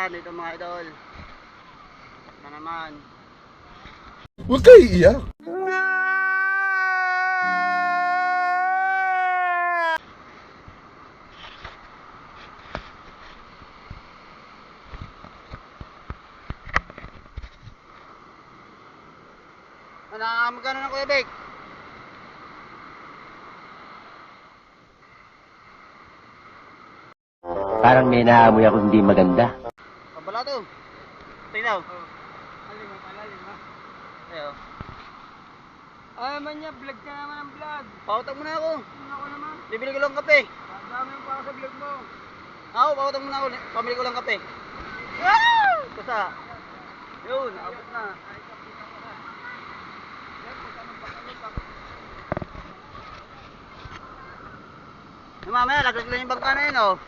Yan, dito mga idol. Na naman. Huwag kayo iiyak. Magkano na Kuya Bek? Parang may naamoy ako hindi maganda. Pabala to. Tingnan. Aling mo, palalim ha. Ayo. Ay naman niya, vlog ka naman ng vlog. Pautang mo na ako. Ano ako naman? Bibili ko lang kape. Dami yung para sa vlog mo. Ako, pautang mo na ako. Pamili ko lang kape. Ah! Kusa. Yun, abot na. Mamaya, laglag lang yung bangka na yun, oh.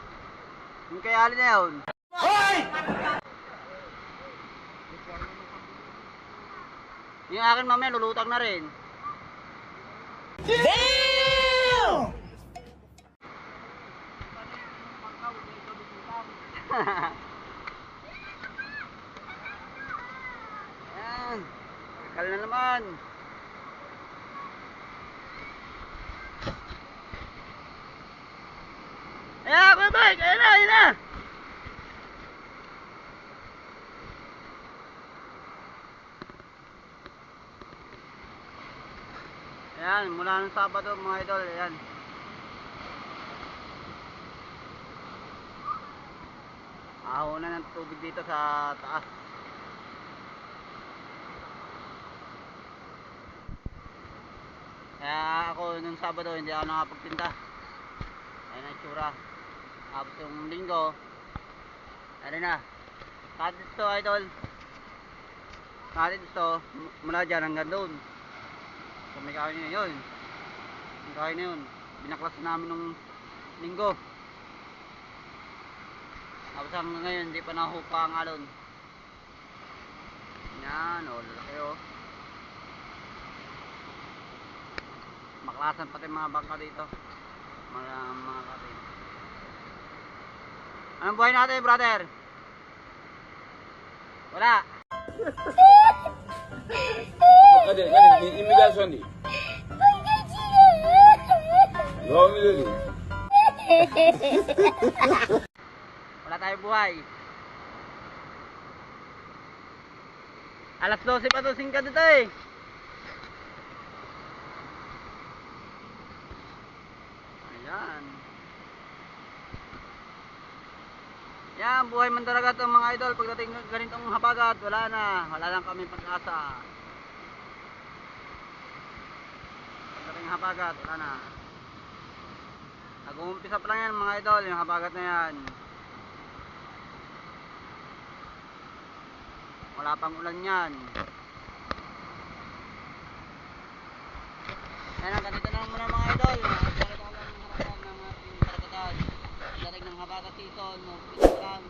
Yung kay Ali na yun. Hoy! Yung akin mamaya, lulutang na rin. Damn! Ayan. Kal na naman. Ayan, Kuya Bek! Ayan na, ayan na! Ayan, mula ng Sabado mga idol, ayan. Ahon na ng tubig dito sa taas. Kaya ako nung Sabado hindi ako nakapagtinda. Ayan ang itsura. Tapos yung Linggo, ano na, kahit ito idol, kahit ito mula dyan hanggang doon. So may kain na yun, may kain na yun, binaklas namin nung Linggo. Tapos hanggang ngayon hindi pa nahupa ang alon. Yan o, lalaki o. Maklasan pati mga bangka dito, mga katin. Anong buhay natin, brother? Wala. Hadi imitasyon di. Gawin mo din. Wala tayong buhay. Alas 12 pa to singka dito eh. Ayan. Yan, buhay man talaga itong mga idol. Pagdating ganitong habagat, wala na. Wala lang kami pag-asa. Pagdating habagat, wala na. Nag-uumpisa pa lang yan mga idol, yung habagat na yan. Wala pang ulan yan. Yan, hanggang dito na muna mga idol. Ganito lang ang harapan ng ating karagatan. Pagdating ng habagat season, no, lang.